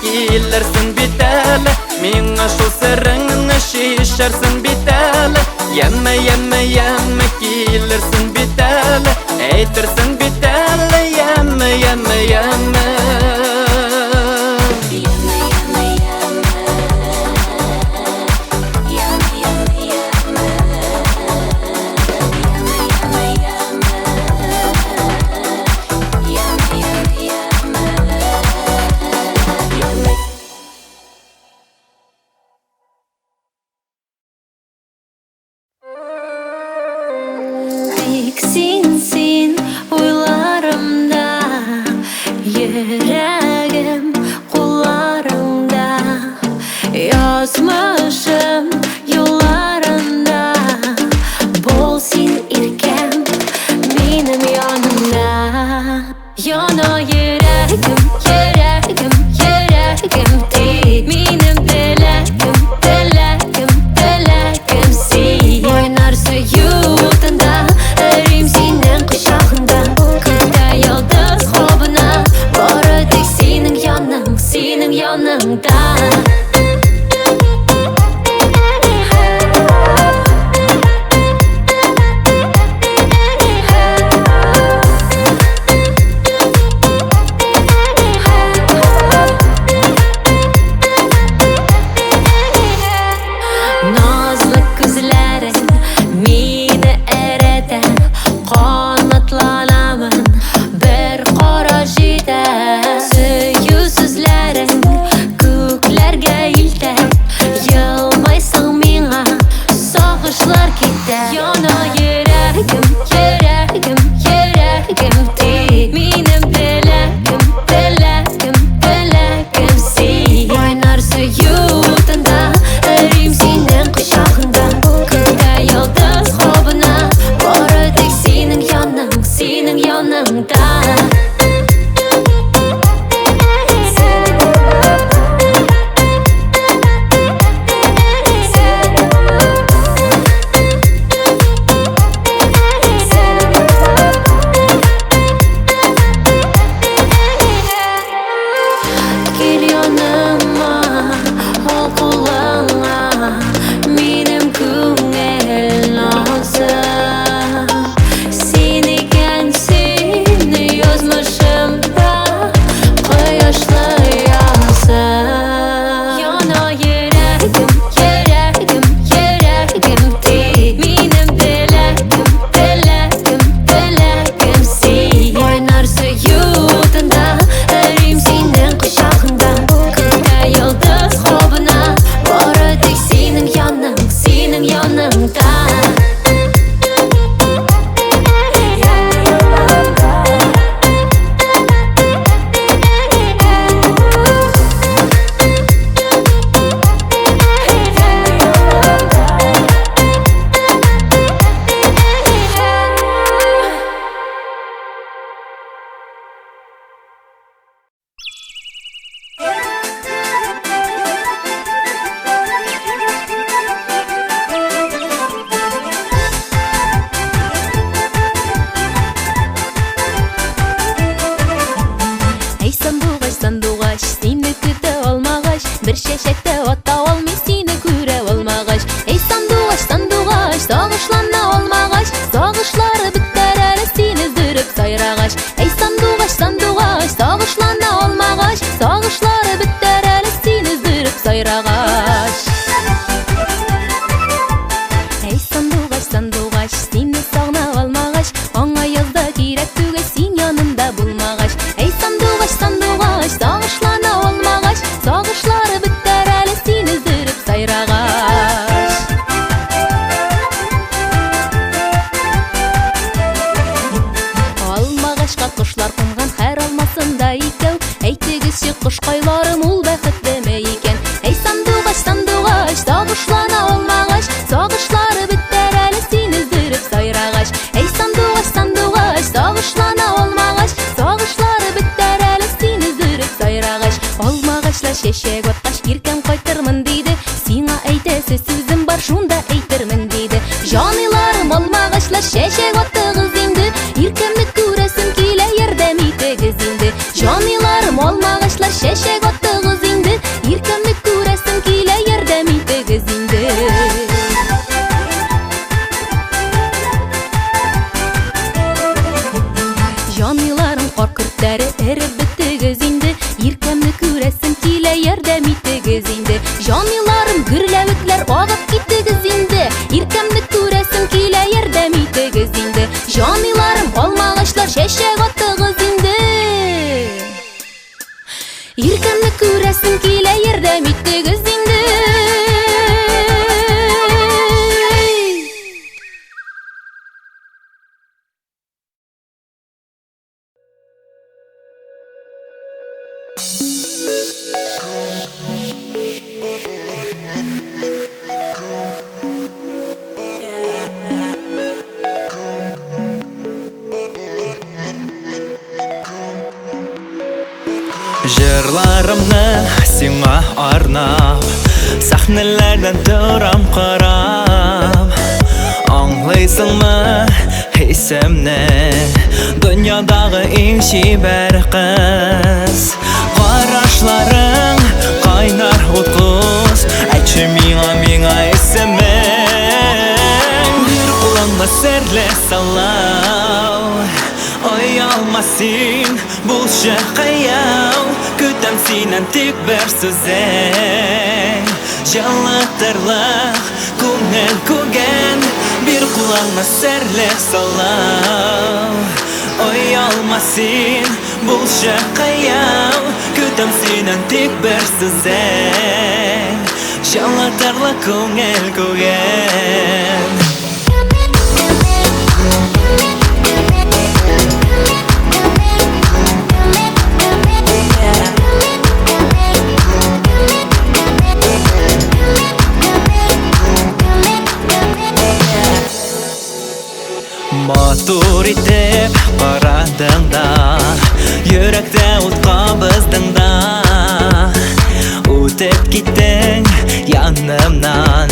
kelarsin bitali Menga shu siringni shisharsin bitali Yana kelarsin bitali Aytirsin bitali Yana Tiksinsin uylarımda Yüreğim kullarında Yazmışım yollarında Bolsin irkem benim yanımda Yana yüreğim Değil benim dileğim Sen oynarsa yurtında Erim senin kuşağında Kızda yıldız hobuna Bari tek senin yanında сандуғаш, сені күтіп алмағаш, бір шешекті оттау алмай сені көріп алмағаш. Ей сандуғаш, сандуғаш, сағышлана алмағаш, сағышлары біттер әлі сені зүріп сайрағаш. Ей сандуғаш, сандуғаш, сағышлана алмағаш, сағышлары біттер әлі сені зүріп сайрағаш. Ей сандуғаш, сандуғаш, сені сағына алмағаш, оңайызда керек түге сен янында болмағаш. Ей сандуғаш, сандуғаш, сағышлана алмағаш, сағышлары біттер әлі сені зүріп сайрағаш. Алмағашқа құшлар қонған қәр алмасында екеу, әйтегізші құшқайларым ол бәқітті ме екен. Ей сандуғаш, сандуғаш, сағышлана алмағаш, сағышлары біттер әлі сені зүріп сайрағаш. Ей сандуғаш, сандуғаш, сағышлана алмағаш, сағышлары біттер әлі сені зүріп сайрағаш. Алмағашла шешек отқаш еркем қайтырмын дейді, сиңа әйтесі сөзім бар шунда әйтірмін дейді. Жаниларым алмағашла шешек оттығыз енді, еркемді көресім келе ердем етегіз енді. Жаниларым алмағашлар шешек оттығыз енді, еркемді көресім келе ердем етегіз енді. Жаниларым қор күрттері әріп біттігіз енді, еркемді көресім келе ердем етегіз енді. Жаниларым гүрләвіклер ағып кеттігіз енді, еркемді көресім келе ердем етегіз енді. Жаниларым алмағашлар шешек оттығыз енді, еркемді көресім келе ердем етегіз енді. Жырларымны сиңа арнап, сәхнелерден тұрам қарап. Аңлайсыңмы исемне, дөньядағы ең шибәр қыз. Қарашларың қайнар от құз, әйтші миңа исемең. Бір қолыңа серле салау, оялма син бұлшы қаяу, күтем синен тек бір сөзең. Жалатырлық көңіл көген, бір құлағына серле салау, оялма син бұлшы қаяу, күтем синен тек бір сөзең. Жалатырлық көңіл көген. Матур итеп қарадың да, йөрәктә ут қабыздың да. Үтеп киттең янымнан,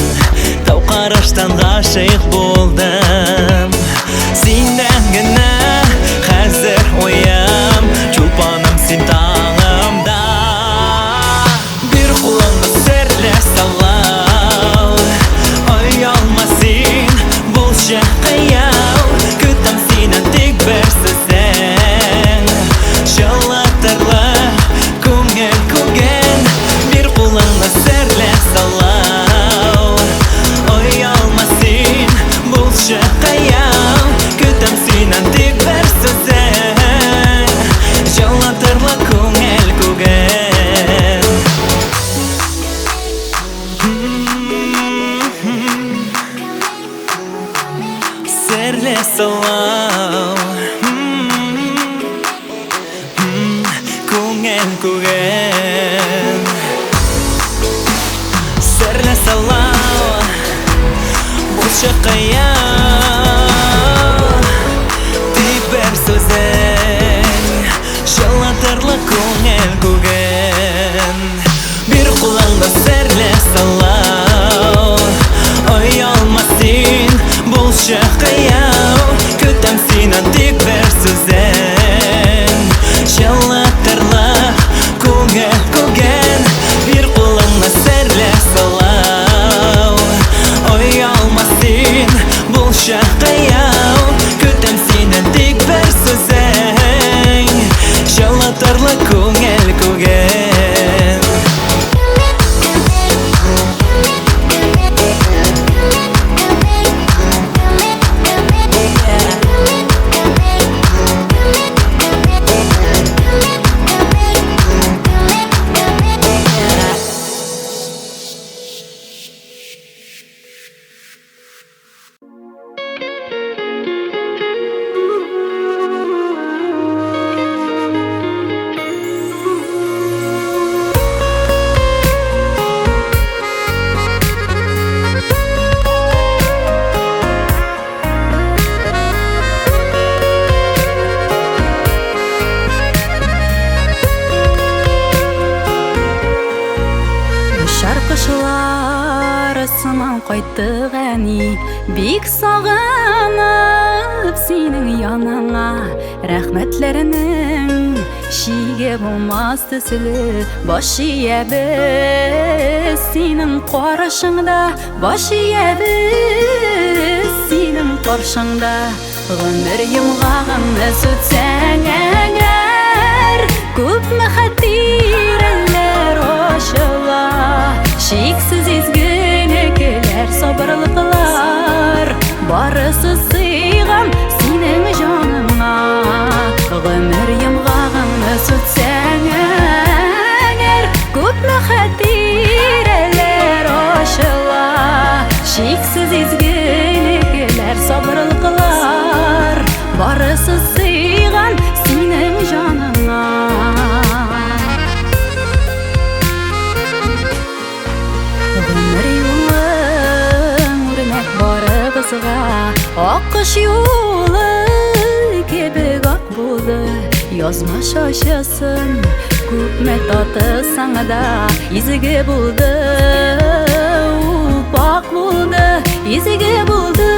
тау қарыштан ғашиқ болдым. Синнән генә хәзер оям, чулпаным син таңымда. Бір қолыңны серле салау, оялма син бұлшы қаяу, күтем синен тек бір сөзең. Жалатырлық көңіл көген, бір қолыңны серле салау, оялма син бұлшы қаяу, күтем синен тек бір сөзең. Жалатырлық көңіл көген. Серле салау, көңіл көген. Серле салау, бұлшы қаяу, тек бір сөзең. Жалатырлық көңіл көген. Бір қолыңды серле салау, оялма син бұлшы қаяу, күтем синен тек бір сөзең. Жалатырлық кайттык әни, бик сагынып синең яныңа. Рәхмәтләренең шиге булмас төсле, баш иябез синең карашыңда, баш иябез синең каршыңда. Гомер йомгагыңны сүтсәң әгәр, күпме хәтирәләр ачыла, шиксез изгелекләр, сабырлыклар, барысы сыйган синең җаныңа. Гомер йомгагыңны сүтсәң әгәр, күпме хәтирәләр ачыла, шиксез изгелекләр, сабырлыклар, барысы сыйган синең җаныңа. Гомер юлың үрнәк барыбызга, аккош юлы кебек ак булды. Язма шашысын күпме таты саңда, изге булды, ул пак булды, изге булды,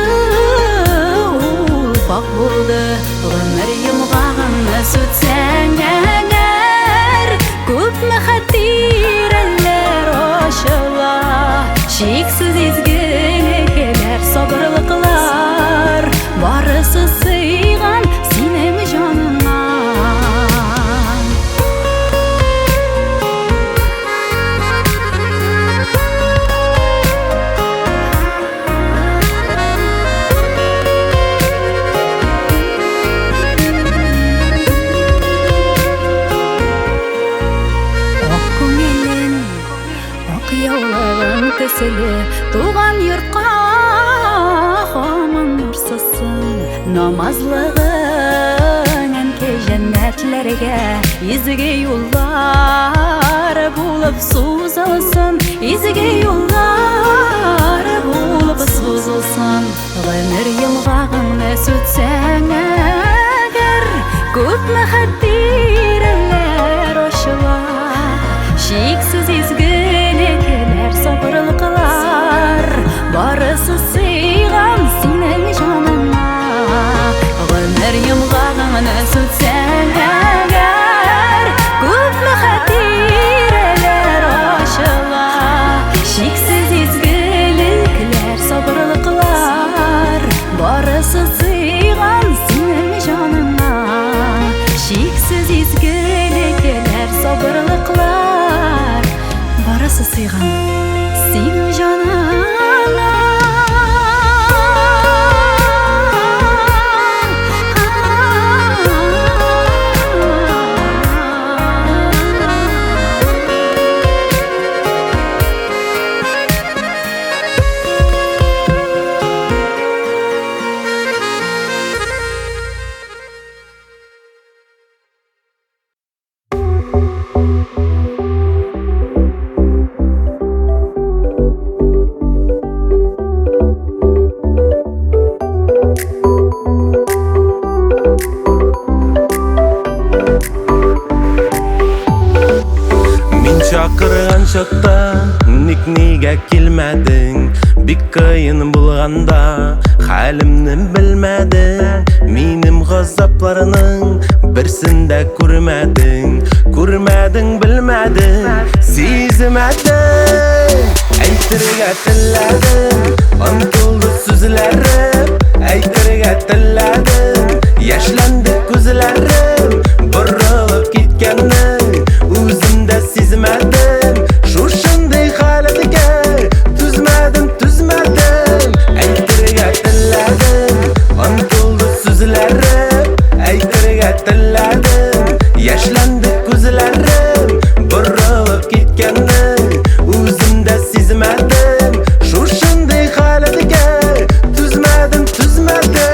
ул пак булды. Гомер йомгагыңны сүтсәң әгәр, күпме хәтирәләр ачыла, шиксез изгелекләр, сабырлыклар, барысы сыйган синең җаныңа. Туган йортка хамын нурсысын, намазлыгың әнкәй җәннәтләргә, изге юллар булып сузылсын, изге юллар булып сузылсын. Гомер йомгагыңны сүтсәң әгәр, күпме хәтирәләр ачыла, шиксез изгелекләр, сабырлыклар, барысы сыйган синең җаныңа. Гомер йомгагыңны сүтсәң әгәр, күпме хәтирәләр ачыла, шиксез изгелекләр, сабырлыклар, барысы сыйган синең җаныңа. Шиксез изгелекләр, сабырлыклар, барысы сыйган синең җаныңа. Чакырган чакта ник нигә килмәдең? Бик кыен булганда хәлемне белмәдең. Минем газапларның берсен дә күрмәдең, күрмәдең, белмәдең, сизмәдең. Әйтергә теләдең, онытылды сүзләрем, әйтергә теләдең, яшьләнде күзләрем, борылып киткәннең үзем дә сизмәдем. Шушындый хәлеткә түзмәдем, түзмәдем. Әйтергә теләдең, онытылды сүзләрем, әйтергә теләдең, яшьләнде күзләрем, борылып киткәннең үзем дә сизмәдем. Шушындый хәлеткә түзмәдем, түзмәдем.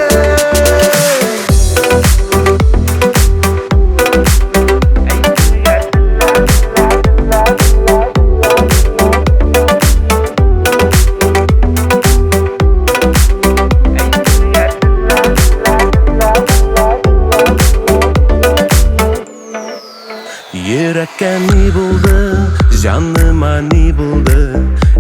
Йөрәккә ни булды, җаныма ни булды?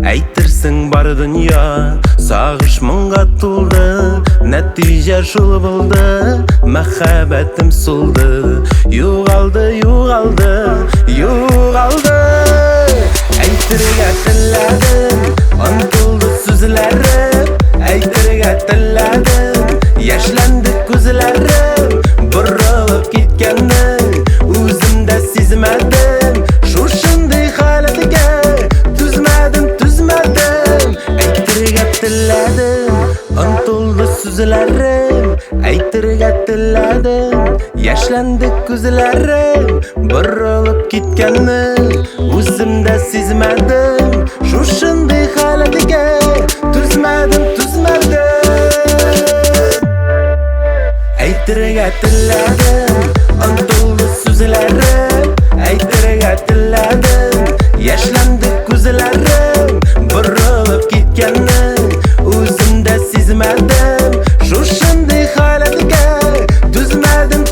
Әйтерсең Bilesің бар дүния сағыш мыңға толды, нәтиже жыл болды, мәхәббәтім солды. Юғалды, юғалды, юғалды. Әйтергә теләдім, ұмтылды сүзләрем. Әйтергә теләдім, яшьләнде күзләрем. Борылып киткәнне үземдә сизмәдем. Шушындый халәткә түзмәдем. Әйтергә теләдем, ұмтылды сүзләрем. Әйтергә теләдем, яшьләнде күзләрем. Борылып киткәнне үземдә сизмәдем. Шушындый халәткә түзмәдем. Әйтергә теләдем, ұмтылды сүзләрем. Әйтергә теләдем, яшьләнде күзләрем. Борылып киткәнне үземдә сизмәдем. Шушындый халәткә түзмәдем.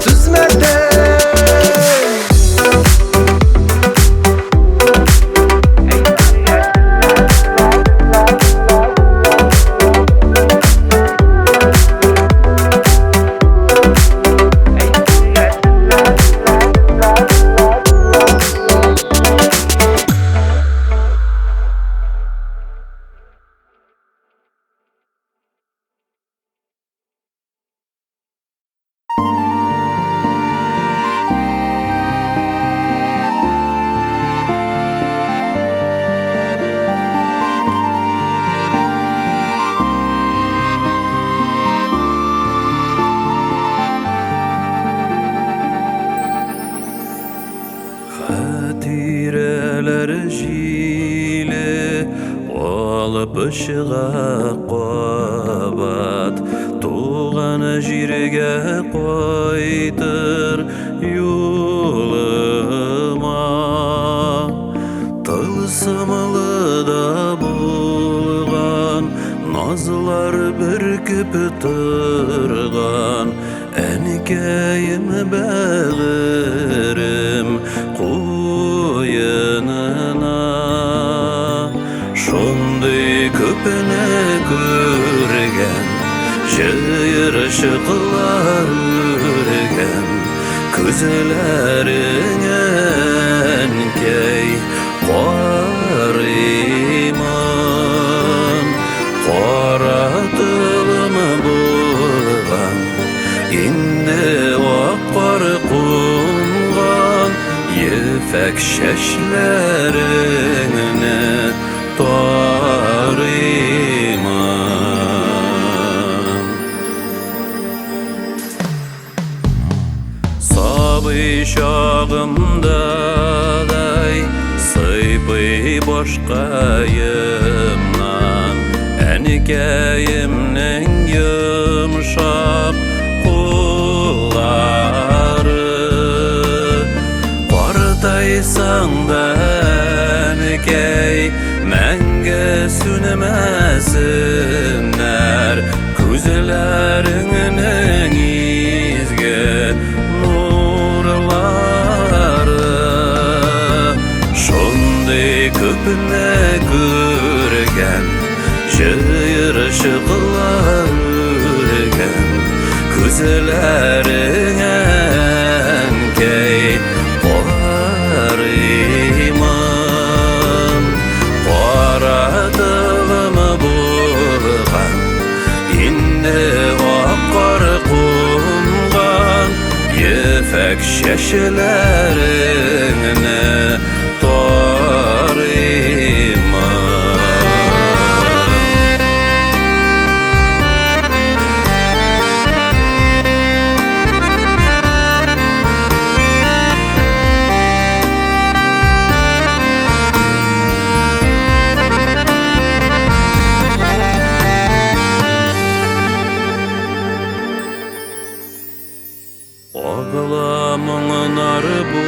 Хатирәләр җиле алып чыга кабат. Туган җиргә кайтыр юлыма. Тылсымлы да булган назлар бөркеп торган. Әнкәем бәгырем куенына. Шундый күпне күргән, җыерчыклар үргән. Күзләрең әнкәй карыймын. Каратылым булган, инде аккар кунган. Ефәк чәчләреңне тарыймын. Сабый чагымдадай сыйпый башкаемнан. Әнкәемнең йомшак куллары. Картайсаң да әнкәй, мәңге сүнмәсеннәр күзләреңнең изге нурлары. Шундый күпне күргән, җыерчыклар үргән. Күзләрең әнкәй карыймын. Каратылым булган, инде аккар кунган. Ефәк чәчләреңне тарыймын. Ağlamın nar bu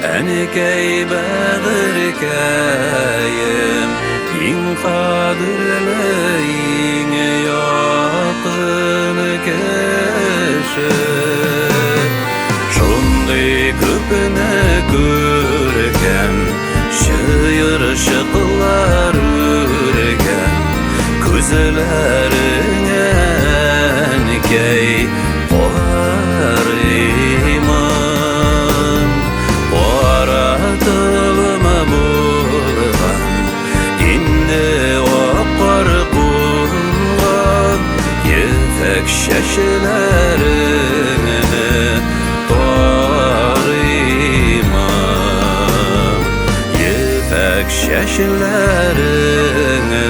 Әнекәй бәгыркәем иң кадерле иң якын кеше шундый күпне күргән шыйырчыклар үргән күзләреңә әнкәй карыймын аратылма булган инде аккар кунган ефәк чәчләреңне тарыймын ефәк чәчләреңне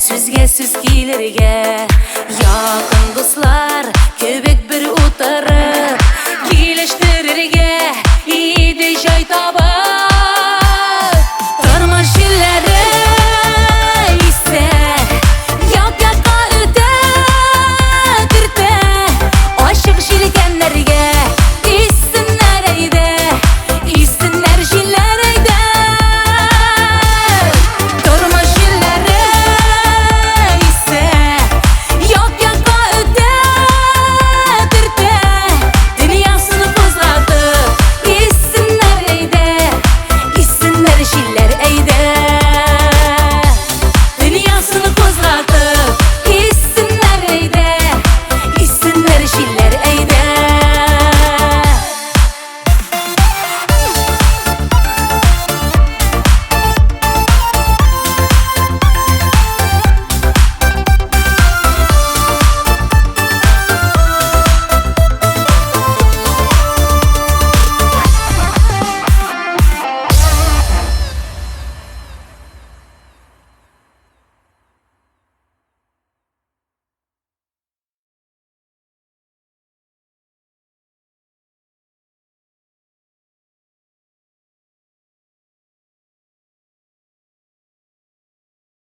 Сүзге сүз килергә якын дуслар кебек бер утырып